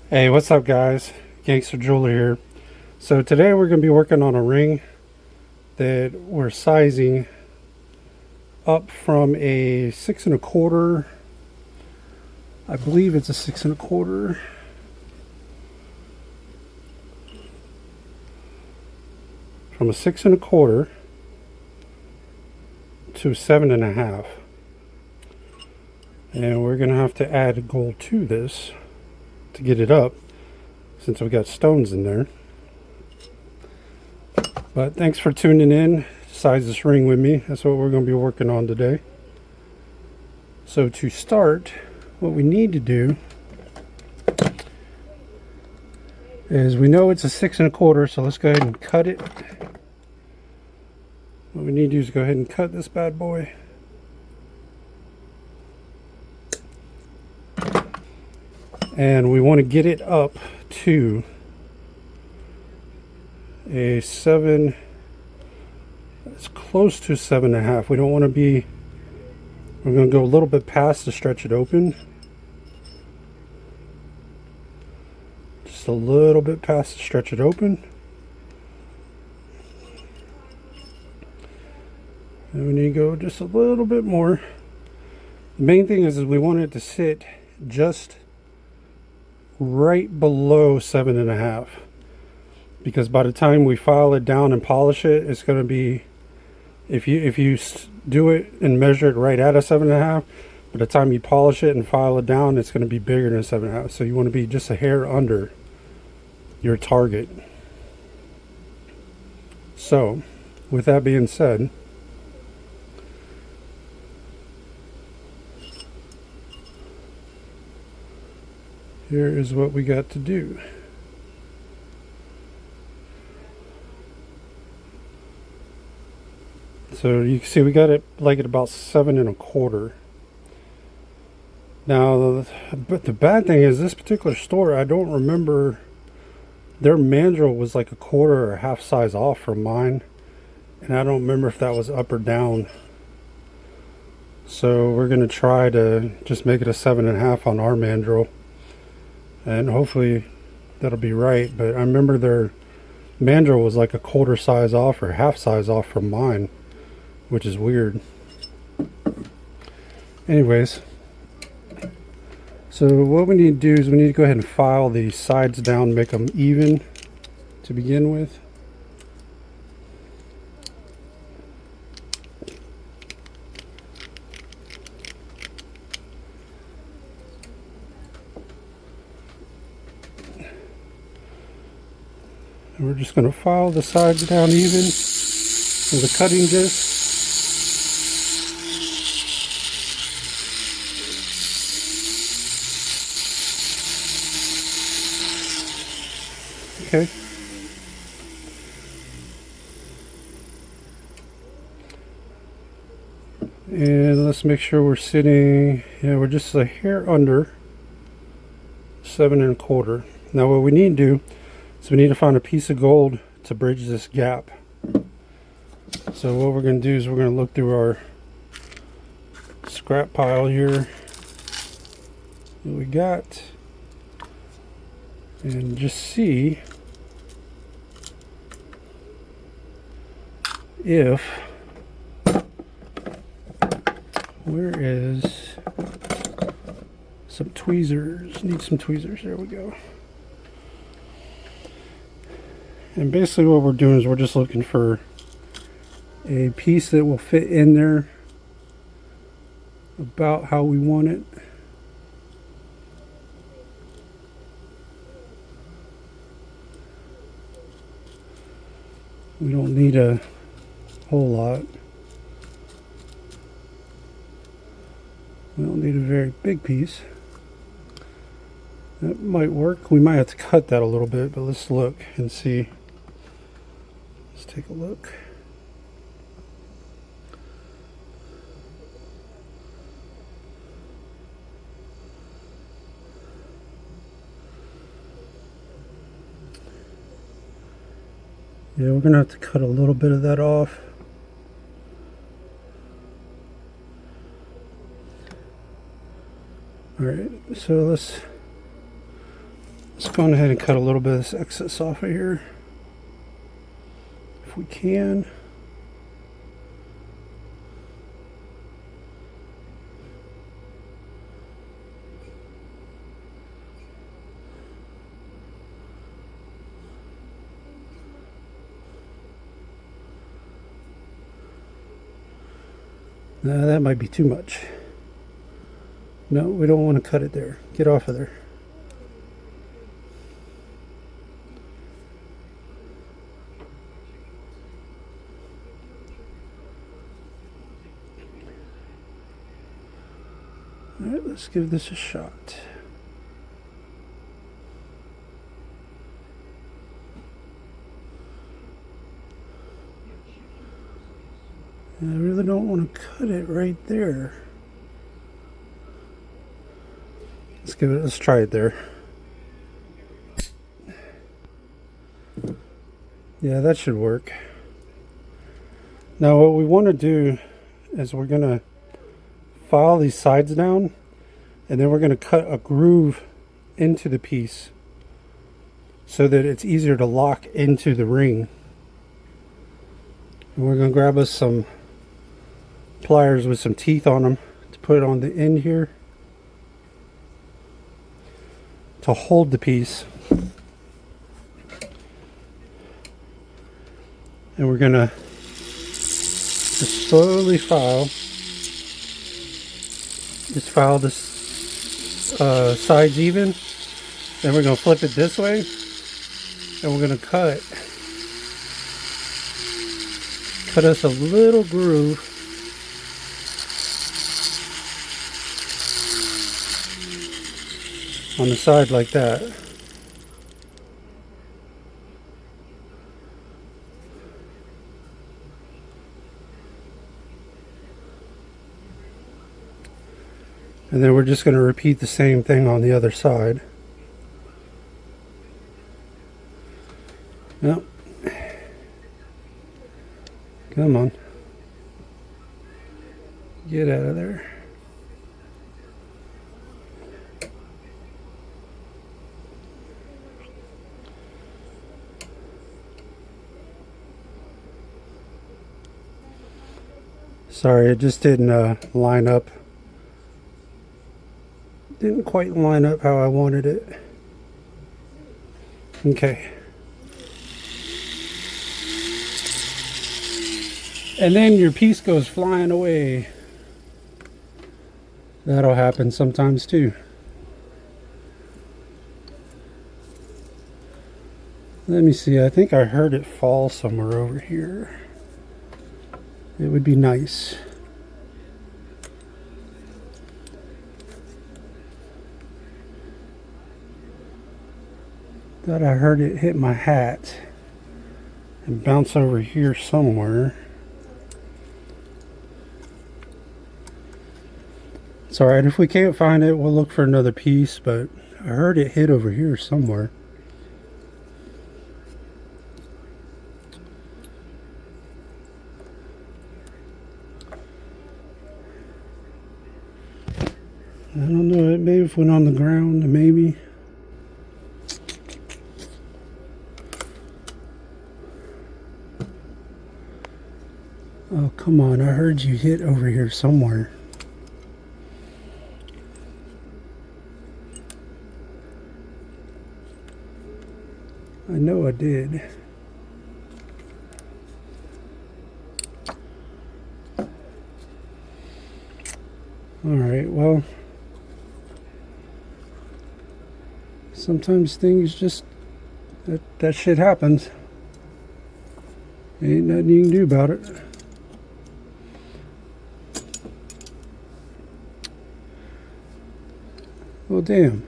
Hey, what's up guys? Gangster Jeweler here. So today we're going to be working on a ring that we're sizing up from a 6 1/4. I believe it's a 6 1/4. From a 6 1/4 to 7 1/2. And we're going to have to add gold to this to get it up, since we got stones in there. But thanks for tuning in to size this ring with me. That's what we're going to be working on today. So to start, what we need to do is, we know it's a 6 1/4, so let's go ahead and cut it. What we need to do is go ahead and cut this bad boy. And we want to get it up to a 7, it's close to 7 1/2. We don't want to be, we're going to go a little bit past to stretch it open. Just a little bit past to stretch it open. And we need to go just a little bit more. The main thing is we want it to sit just right below 7 1/2, because by the time we file it down and polish it, it's going to be, if you do it and measure it right at a 7 1/2, by the time you polish it and file it down, it's going to be bigger than 7 1/2. So you want to be just a hair under your target. So with that being said, here is what we got to do. So you can see we got it like at about 7 1/4. Now, but the bad thing is, this particular store, I don't remember, their mandrel was like a quarter or a half size off from mine, and I don't remember if that was up or down. So we're going to try to just make it a 7 1/2 on our mandrel, and hopefully that'll be right. But I remember their mandrel was like a quarter size off or half size off from mine, which is weird. Anyways, so what we need to do is we need to go ahead and file the sides down, make them even to begin with. And we're just going to file the sides down even with a cutting disc. Okay. And let's make sure we're sitting, yeah, we're just a hair under 7 1/4. Now what we need to do is we need to find a piece of gold to bridge this gap. So what we're going to do is we're going to look through our scrap pile here that we got, and just see if, where is some tweezers, need some tweezers, there we go. And basically what we're doing is we're just looking for a piece that will fit in there about how we want it. We don't need a whole lot. We don't need a very big piece. That might work. We might have to cut that a little bit, but let's look and see. Let's take a look. Yeah, we're gonna have to cut a little bit of that off. All right, so Let's go ahead and cut a little bit of this excess off of here, if we can. No, that might be too much. No, we don't want to cut it there. Get off of there. All right, let's give this a shot. I really don't want to cut it right there. Let's try it there. Yeah, that should work. Now what we want to do is we're going to file these sides down, and then we're going to cut a groove into the piece so that it's easier to lock into the ring. And we're going to grab us some pliers with some teeth on them to put on the end here to hold the piece. And we're going to just slowly file. Just file this sides even. Then we're going to flip it this way, and we're going to cut us a little groove on the side like that. And then we're just going to repeat the same thing on the other side. Yep. Come on. Get out of there. Sorry, it just didn't line up. Didn't quite line up how I wanted it. Okay. And then your piece goes flying away. That'll happen sometimes too. Let me see, I think I heard it fall somewhere over here. It would be nice. Thought I heard it hit my hat and bounce over here somewhere. It's alright, if we can't find it, we'll look for another piece, but I heard it hit over here somewhere. I don't know, it may have went on the ground, maybe. Oh, come on, I heard you hit over here somewhere. I know I did. Alright, well, sometimes things just, that shit happens. Ain't nothing you can do about it. Well, damn.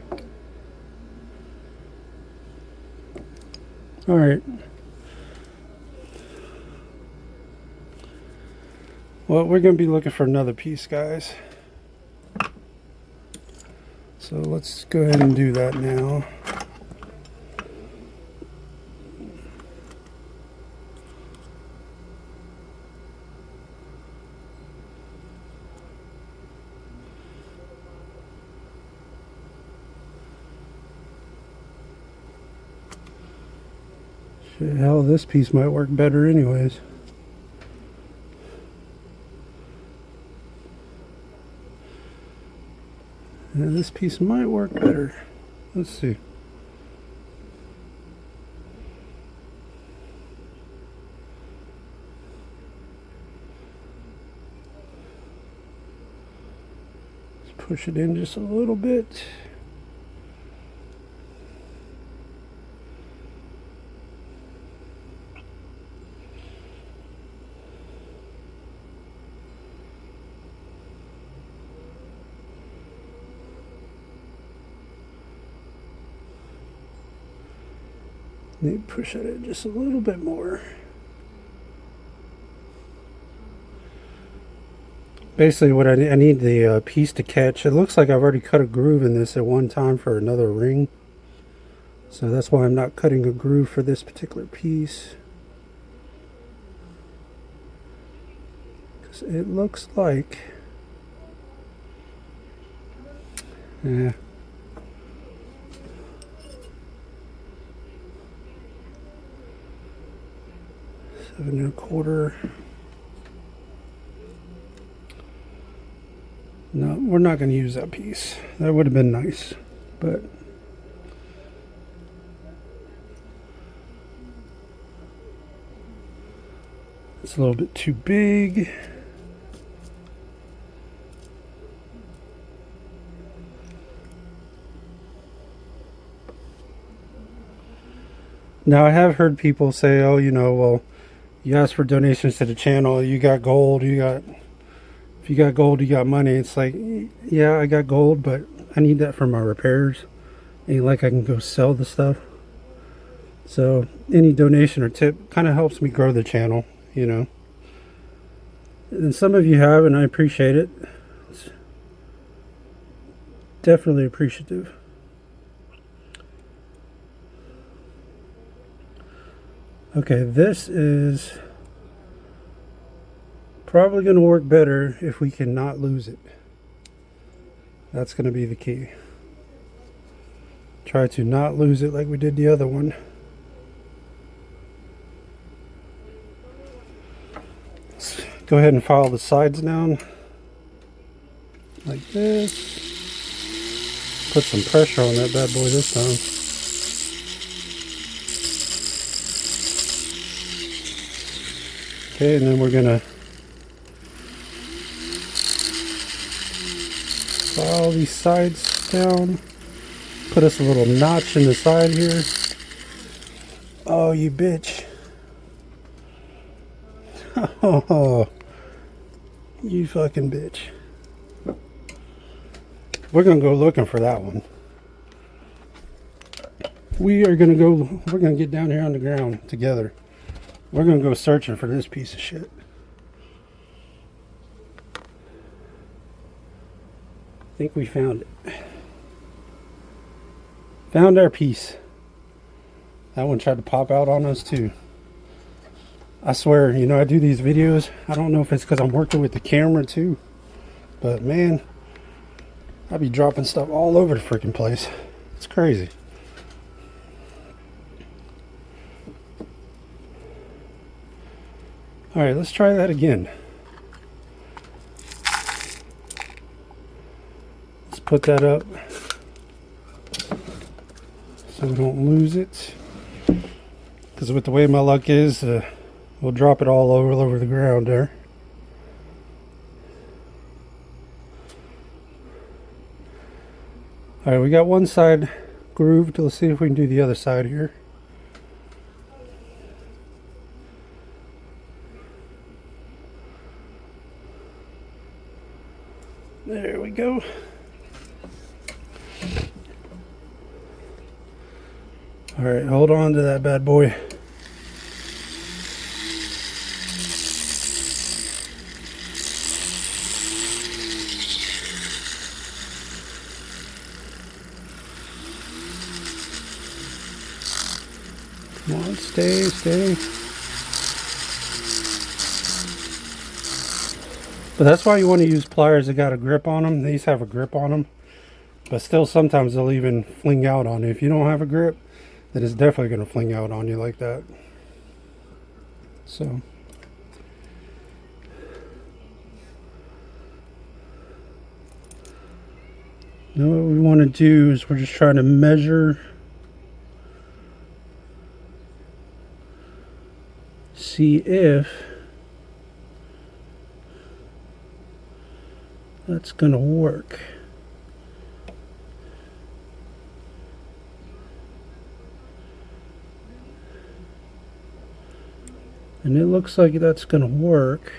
Alright. Well, we're going to be looking for another piece, guys. So let's go ahead and do that now. Hell, this piece might work better anyways. Yeah, this piece might work better. Let's see. Let's push it in just a little bit. Need to push it in just a little bit more. Basically what I need the piece to catch. It looks like I've already cut a groove in this at one time for another ring. So that's why I'm not cutting a groove for this particular piece. Because it looks like... yeah. 7 1/4. No, we're not going to use that piece. That would have been nice, but it's a little bit too big. Now I have heard people say, oh, you know, well, you ask for donations to the channel, you got gold, if you got gold, you got money. It's like, yeah, I got gold, but I need that for my repairs. Ain't like I can go sell the stuff. So any donation or tip kind of helps me grow the channel, you know. And some of you have, and I appreciate it. It's definitely appreciative. Okay, this is probably going to work better if we cannot lose it. That's going to be the key. Try to not lose it like we did the other one. Let's go ahead and file the sides down like this. Put some pressure on that bad boy this time. Okay, and then we're gonna file these sides down. Put us a little notch in the side here. Oh, you bitch. Oh, you fucking bitch. We're gonna go looking for that one. We're gonna get down here on the ground together. We're going to go searching for this piece of shit. I think we found it. Found our piece. That one tried to pop out on us too. I swear, you know, I do these videos. I don't know if it's because I'm working with the camera too. But man, I be dropping stuff all over the freaking place. It's crazy. All right, let's try that again. Let's put that up so we don't lose it. Because with the way my luck is, we'll drop it all over the ground there. All right, we got one side grooved. Let's see if we can do the other side here. There we go. All right, hold on to that bad boy. Come on, stay. But that's why you want to use pliers that got a grip on them. These have a grip on them. But still, sometimes they'll even fling out on you. If you don't have a grip, then it's definitely going to fling out on you like that. So now what we want to do is we're just trying to measure, see if that's going to work. And it looks like that's going to work.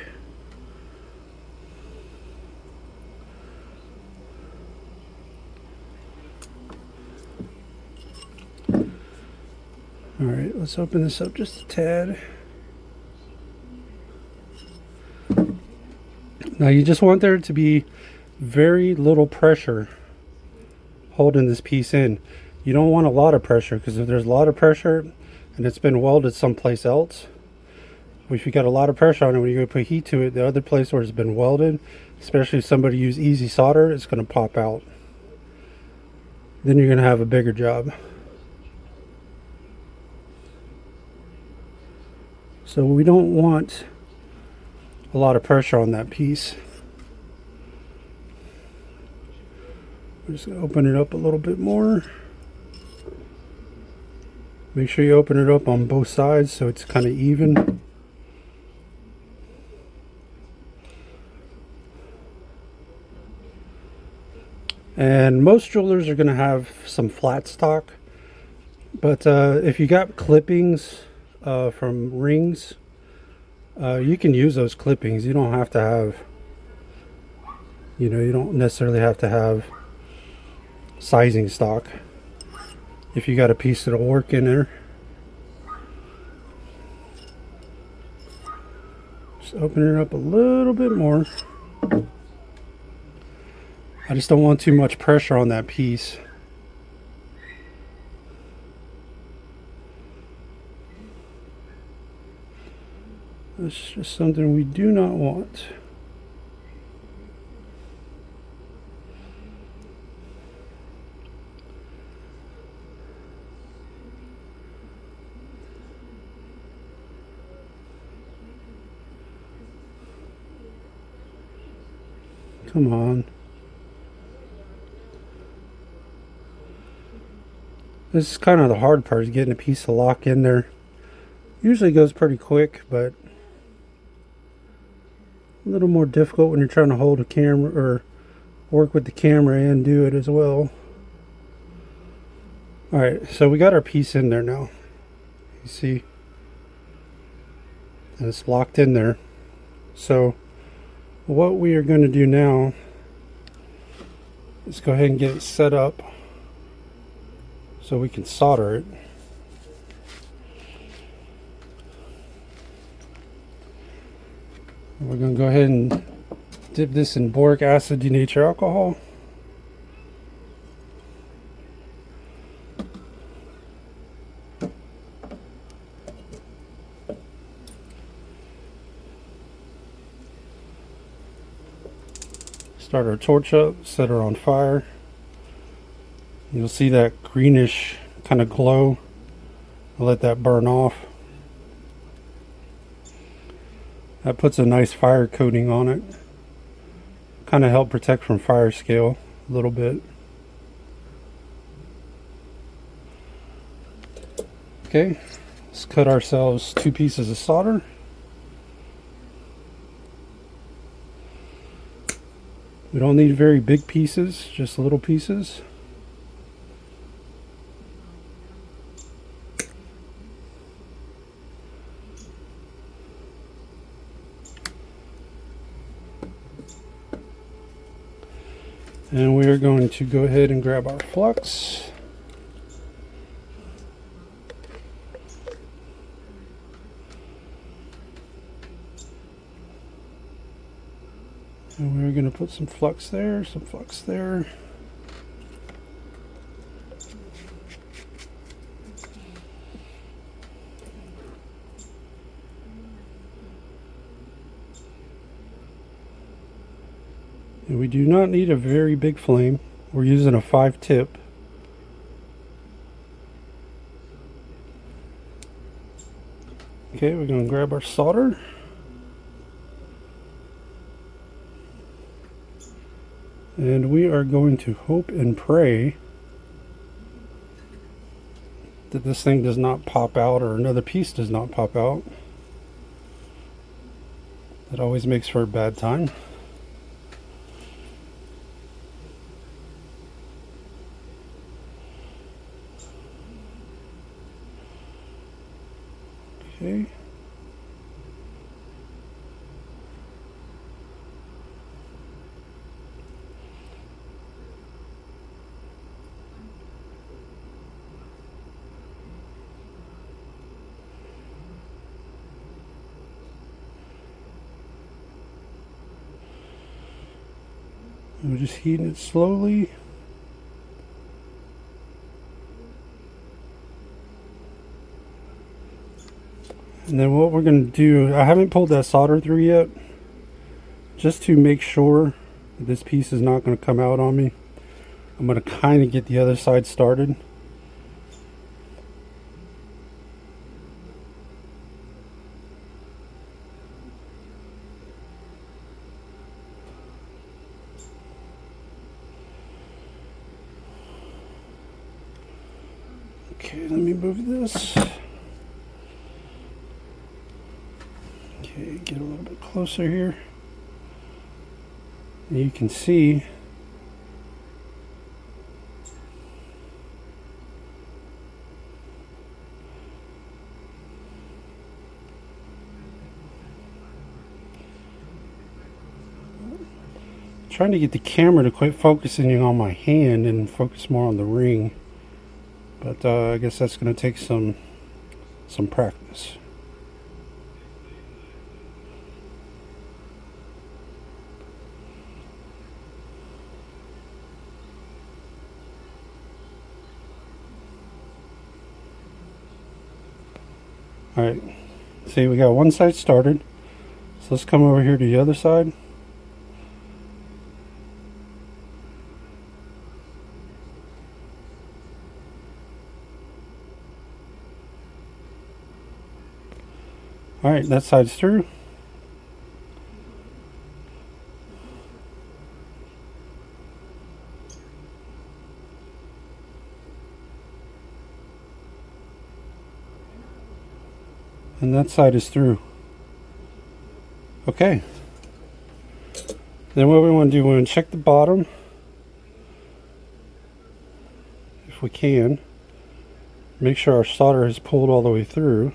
Alright, let's open this up just a tad. Now you just want there to be very little pressure holding this piece in. You don't want a lot of pressure, because if there's a lot of pressure and it's been welded someplace else, if you got a lot of pressure on it, when you go put heat to it, the other place where it's been welded, especially if somebody used easy solder, it's going to pop out. Then you're going to have a bigger job. So we don't want a lot of pressure on that piece. I'm just going to open it up a little bit more. Make sure you open it up on both sides so it's kind of even. And most jewelers are going to have some flat stock, but if you got clippings from rings, you can use those clippings. You don't have to have, you don't necessarily have to have sizing stock if you got a piece that'll work in there. Just open it up a little bit more. I just don't want too much pressure on that piece. That's just something we do not want. Come on. This is kind of the hard part, is getting a piece of lock in there. Usually goes pretty quick, but a little more difficult when you're trying to hold a camera or work with the camera and do it as well. Alright, so we got our piece in there now. You see? And it's locked in there. So what we are going to do now is go ahead and get it set up so we can solder it. We're going to go ahead and dip this in boric acid denatured alcohol. Start our torch up, set her on fire. You'll see that greenish kind of glow. I'll let that burn off. That puts a nice fire coating on it. Kind of help protect from fire scale a little bit. Okay, let's cut ourselves 2 pieces of solder. We don't need very big pieces, just little pieces. And we are going to go ahead and grab our flux. And we're going to put some flux there, some flux there. And we do not need a very big flame. We're using a 5-tip. Okay, we're going to grab our solder. And we are going to hope and pray that this thing does not pop out, or another piece does not pop out. That always makes for a bad time. Okay. We're just heating it slowly. And then what we're going to do, I haven't pulled that solder through yet, just to make sure that this piece is not going to come out on me. I'm going to kind of get the other side started. Okay, let me move this. Okay, get a little bit closer here. And you can see trying to get the camera to quit focusing on my hand and focus more on the ring. But I guess that's going to take some practice. Alright, see, we got one side started. So let's come over here to the other side. Alright, that side's through. And that side is through. Okay. Then what we want to do, we want to check the bottom. If we can. Make sure our solder is pulled all the way through.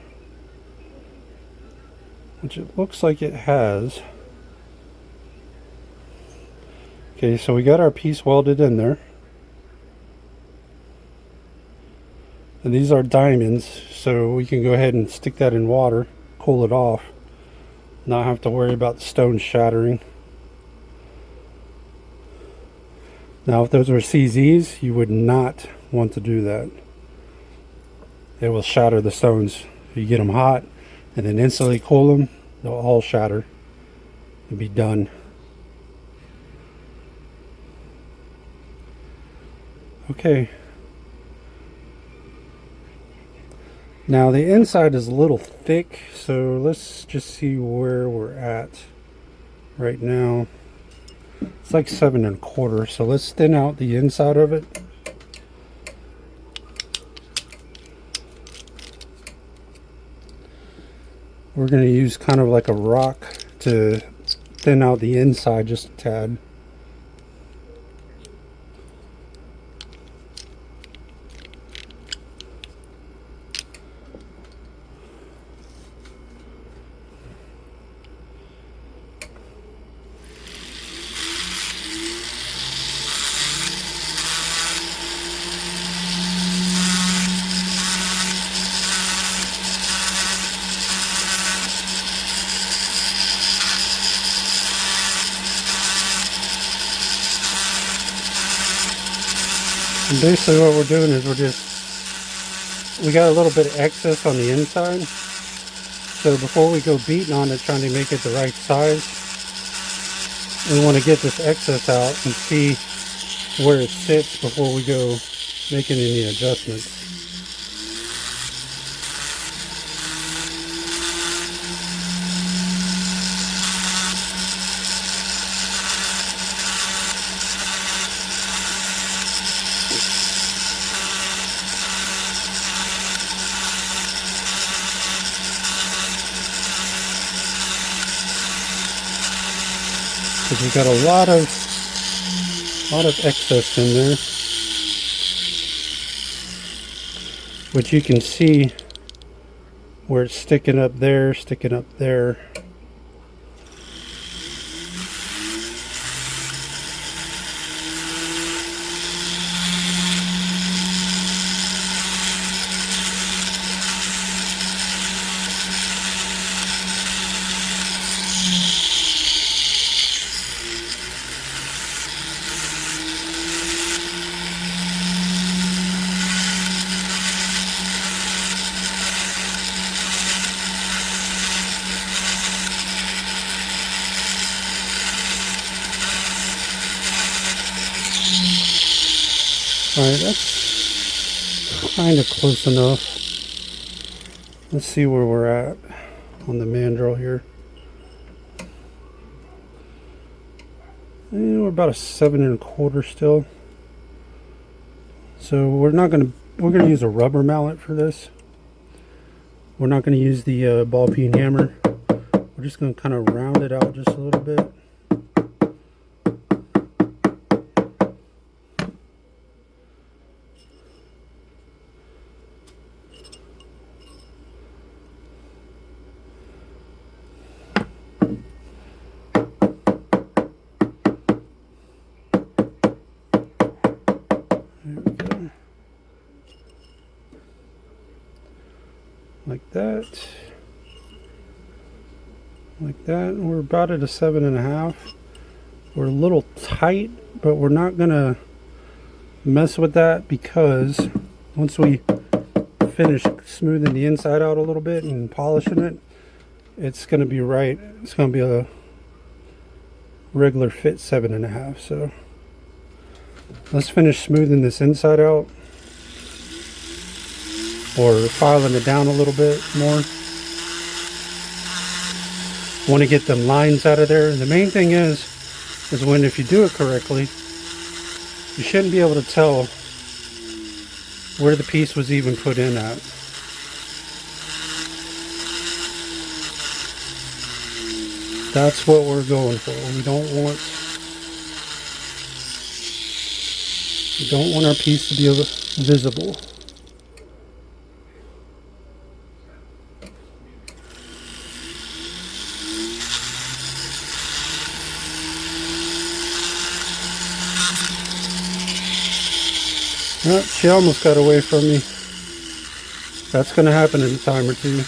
Which it looks like it has. Okay, so we got our piece welded in there. And these are diamonds, so we can go ahead and stick that in water, cool it off, not have to worry about the stone shattering. Now if those were CZs, you would not want to do that. It will shatter the stones. If you get them hot and then instantly cool them, they'll all shatter and be done. Okay. Now the inside is a little thick, so let's just see where we're at right now. It's like 7 1/4, so let's thin out the inside of it. We're going to use kind of like a rock to thin out the inside just a tad. And basically what we're doing is we got a little bit of excess on the inside. So before we go beating on it, trying to make it the right size, we want to get this excess out and see where it sits before we go making any adjustments. because we've got a lot of excess in there, which you can see where it's sticking up there, sticking up there. Alright, that's kind of close enough. Let's see where we're at on the mandrel here. And we're about a 7 1/4 still. So we're gonna use a rubber mallet for this. We're not gonna use the ball peen hammer. We're just gonna kind of round it out just a little bit. Like that, like that. We're about at a 7 1/2. We're a little tight, but we're not gonna mess with that, because once we finish smoothing the inside out a little bit and polishing it, it's gonna be right. It's gonna be a regular fit 7 1/2. So let's finish smoothing this inside out, or filing it down a little bit more. Want to get them lines out of there. And the main thing is when, if you do it correctly, you shouldn't be able to tell where the piece was even put in at. That's what we're going for. We don't want our piece to be visible. Oh, she almost got away from me. That's going to happen in a time or two.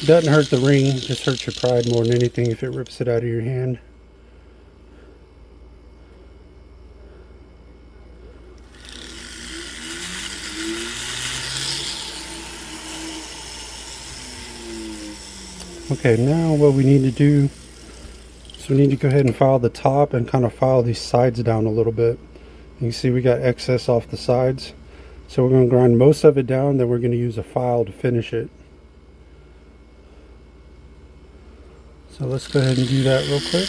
Doesn't hurt the ring, just hurts your pride more than anything if it rips it out of your hand. Okay, now what we need to do, so we need to go ahead and file the top and kind of file these sides down a little bit. You can see we got excess off the sides. So we're going to grind most of it down, then we're going to use a file to finish it. So let's go ahead and do that real quick.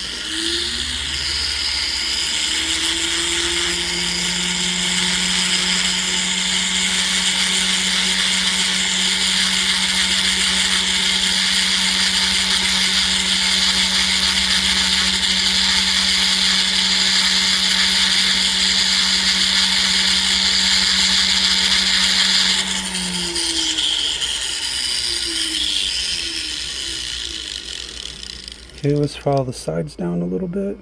Okay, let's file the sides down a little bit.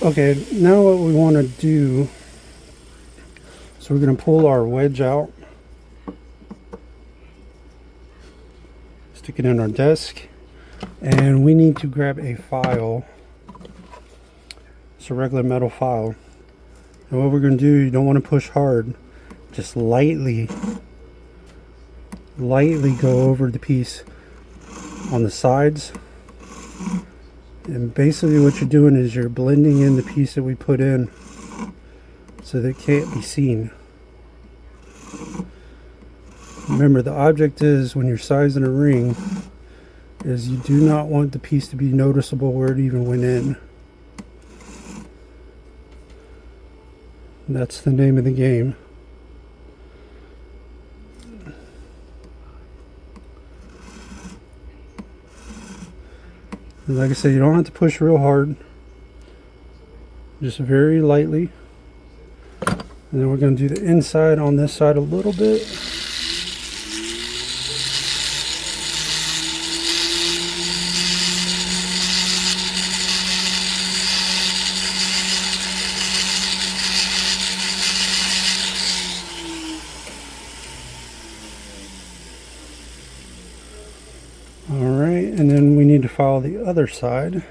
Okay, now what we want to do, so we're going to pull our wedge out, stick it in our desk, and we need to grab a file. just a regular metal file. And what we're going to do, you don't want to push hard. Just lightly go over the piece on the sides. And basically what you're doing is you're blending in the piece that we put in so that it can't be seen. Remember, the object is, when you're sizing a ring, is you do not want the piece to be noticeable where it even went in. That's the name of the game. And like I said, you don't have to push real hard. Just very lightly. And then we're going to do the inside on this side a little bit. Alright, and then we need to file the other side.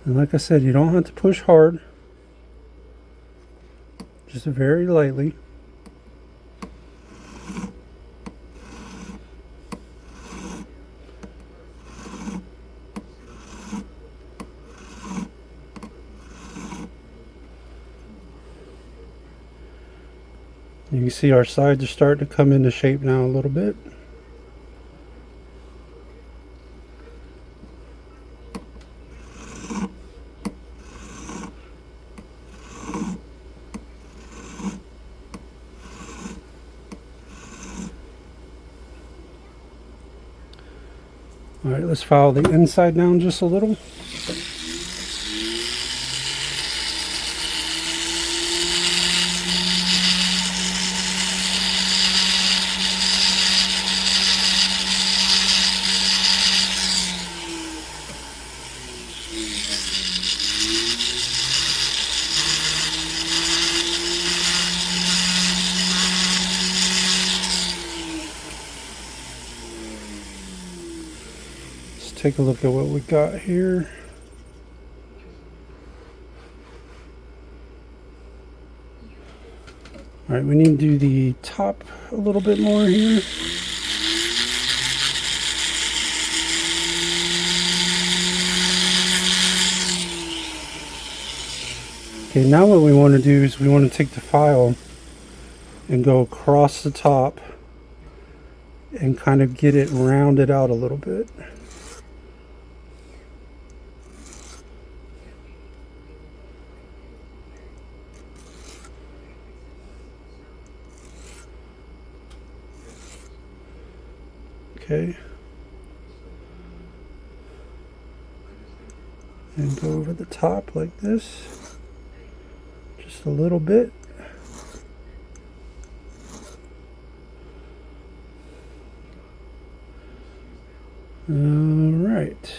And like I said, you don't have to push hard, just very lightly. You can see our sides are starting to come into shape now a little bit. Alright, let's file the inside down just a little. Take a look at what we got here. Alright, we need to do the top a little bit more here. Okay, now what we want to do is we want to take the file and go across the top and kind of get it rounded out a little bit. Okay, and go over the top like this, just a little bit. All right,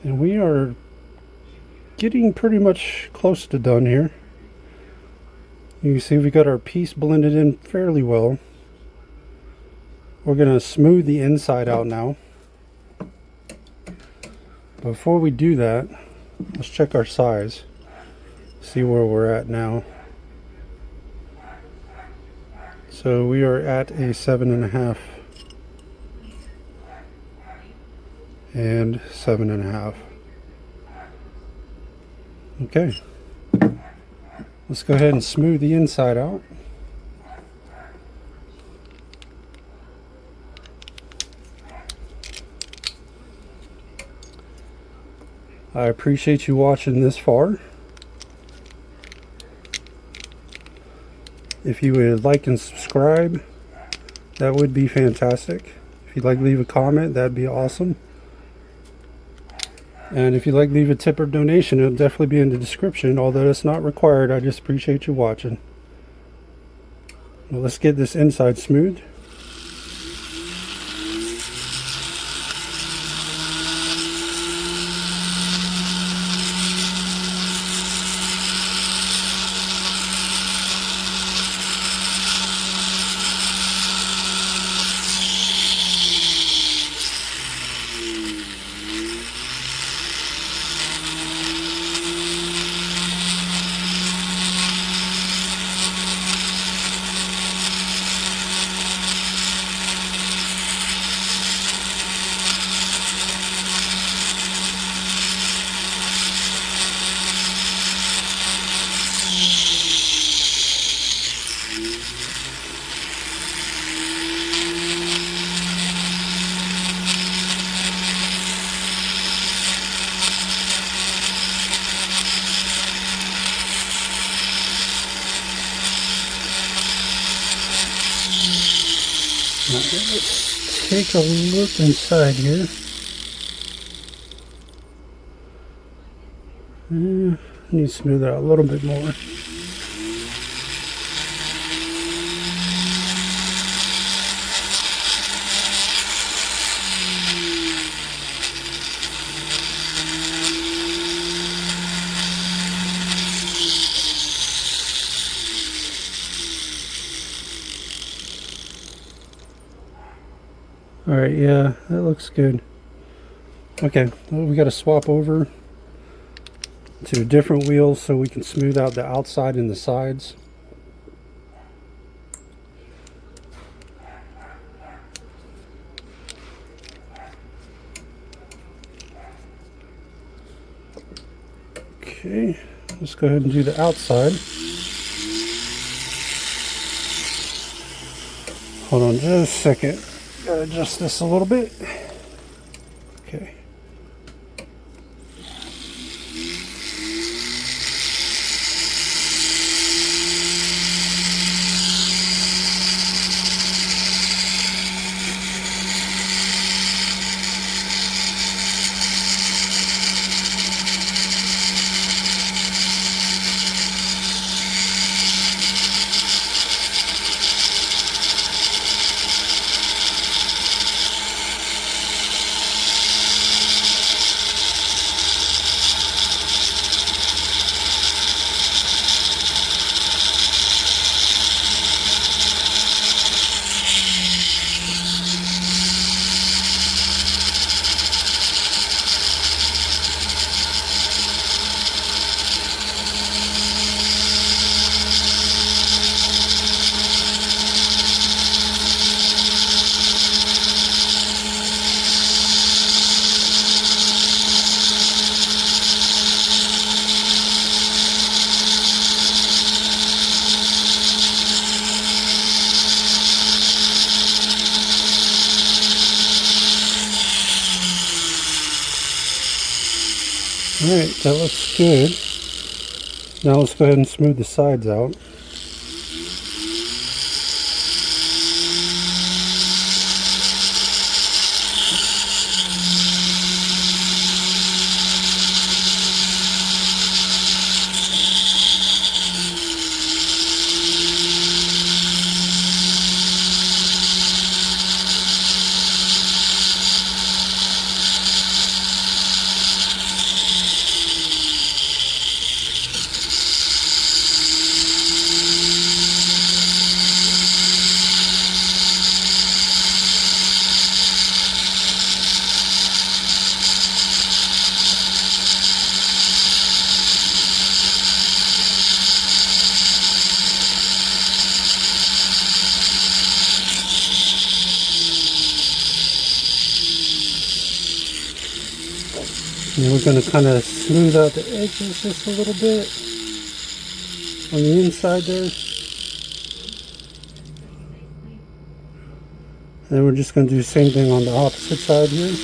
and we are getting pretty much close to done here. You can see we got our piece blended in fairly well. We're going to smooth the inside out now. Before we do that, let's check our size. See where we're at now. So we are at a 7.5 and 7.5. Okay. Let's go ahead and smooth the inside out. I appreciate you watching this far. If you would like and subscribe, that would be fantastic. If you'd like to leave a comment, that'd be awesome. And if you'd like to leave a tip or donation, it'll definitely be in the description, although it's not required. I just appreciate you watching. Well, let's get this inside smooth. Let's take a look inside here. I need to smooth it out a little bit more. Alright, yeah, that looks good. Okay, well, we got to swap over to different wheels so we can smooth out the outside and the sides. Okay, let's go ahead and do the outside. Hold on just a second. Gotta adjust this a little bit. Okay. Alright, that looks good. Now let's go ahead and smooth the sides out. And we're going to kind of smooth out the edges just a little bit on the inside there. And then we're just going to do the same thing on the opposite side here.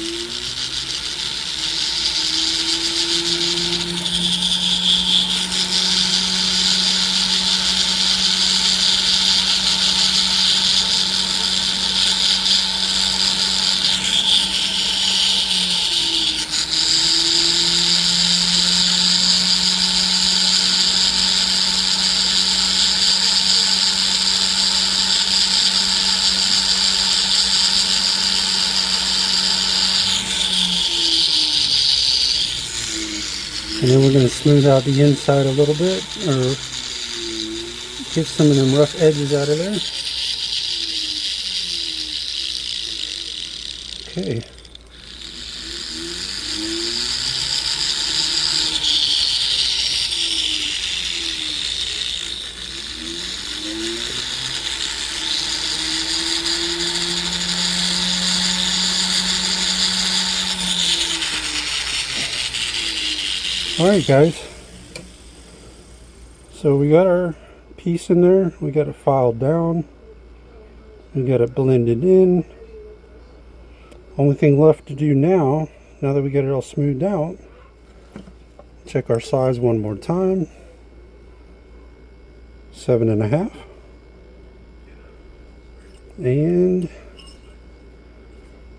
And then we're going to smooth out the inside a little bit, or get some of them rough edges out of there. Okay. Alright guys, so we got our piece in there, we got it filed down, we got it blended in. Only thing left to do now that we get it all smoothed out, check our size one more time. 7.5. And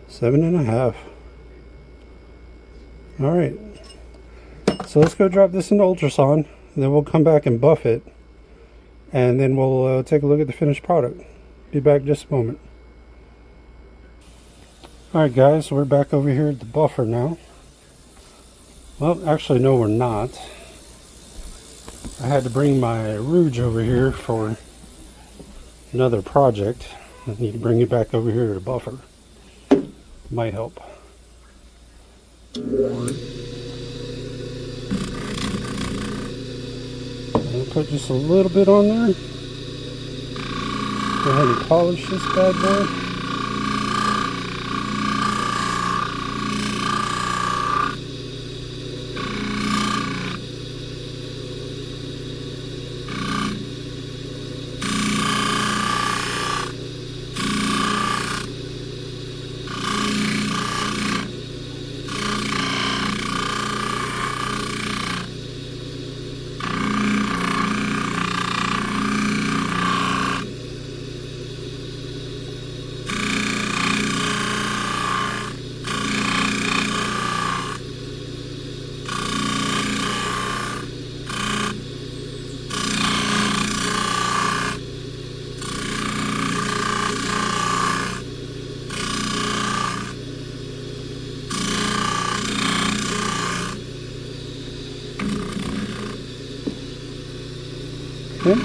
7.5. All right. So let's go drop this into ultrasound, and then we'll come back and buff it, and then we'll take a look at the finished product. Be back in just a moment. Alright guys, so we're back over here at the buffer now. Well, actually no we're not. I had to bring my rouge over here for another project. I need to bring it back over here to the buffer. Might help. I'll put just a little bit on there. Go ahead and polish this bad boy. Okay.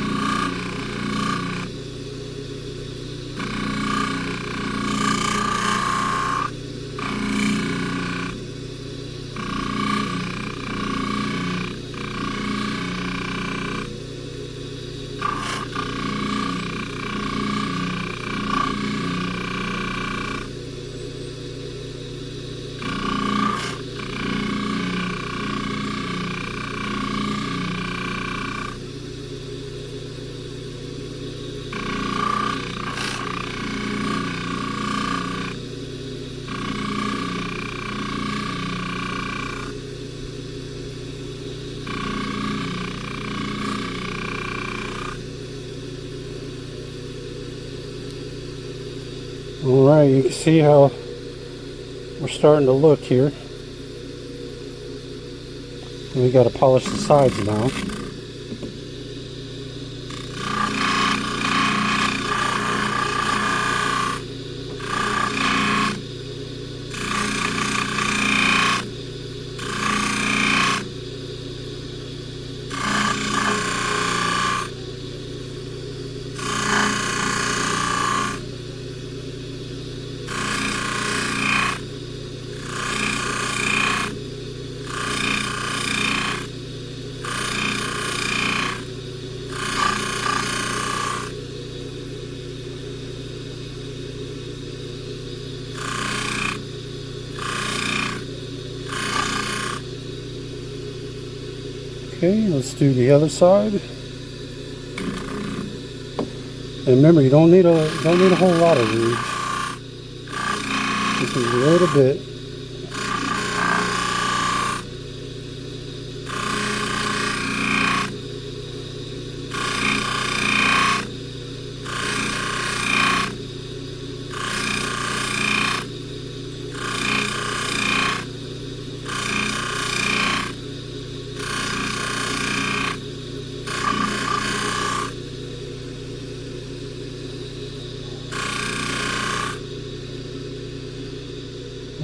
Alright, you can see how we're starting to look here. And we got to polish the sides now. Okay, let's do the other side. And remember, you don't need a whole lot of rouge. Just a little bit.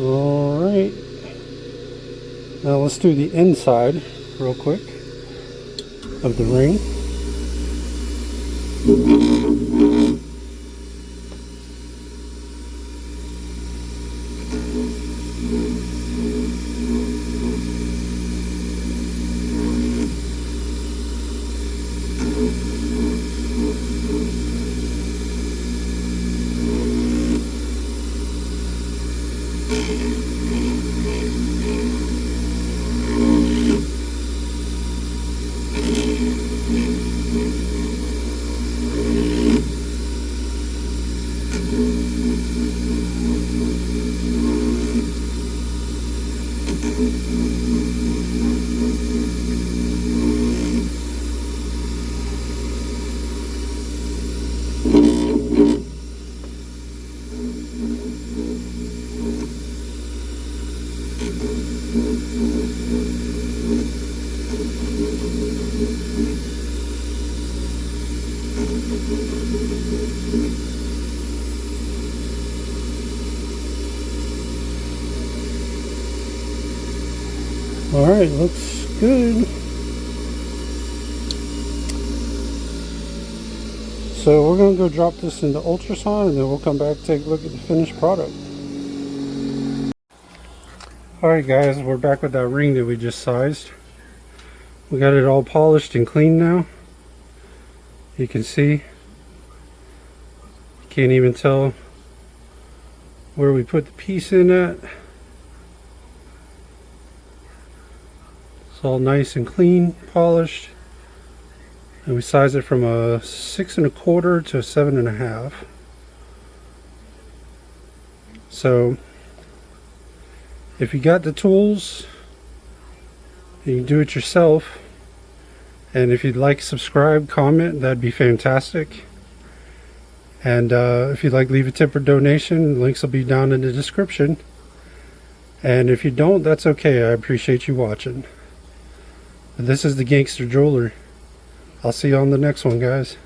Alright, now let's do the inside real quick of the ring. Alright, looks good. So we're going to go drop this into ultrasound, and then we'll come back and take a look at the finished product. Alright guys, we're back with that ring that we just sized. We got it all polished and clean now. You can see. You can't even tell where we put the piece in at. It's all nice and clean, polished. And we size it from a 6 1/4 to a 7 1/2. So if you got the tools, you can do it yourself. And if you'd like, subscribe, comment, that'd be fantastic. And if you'd like, leave a tip or donation, links will be down in the description. And if you don't, that's okay. I appreciate you watching. This is the Gangster Jeweler. I'll see you on the next one, guys.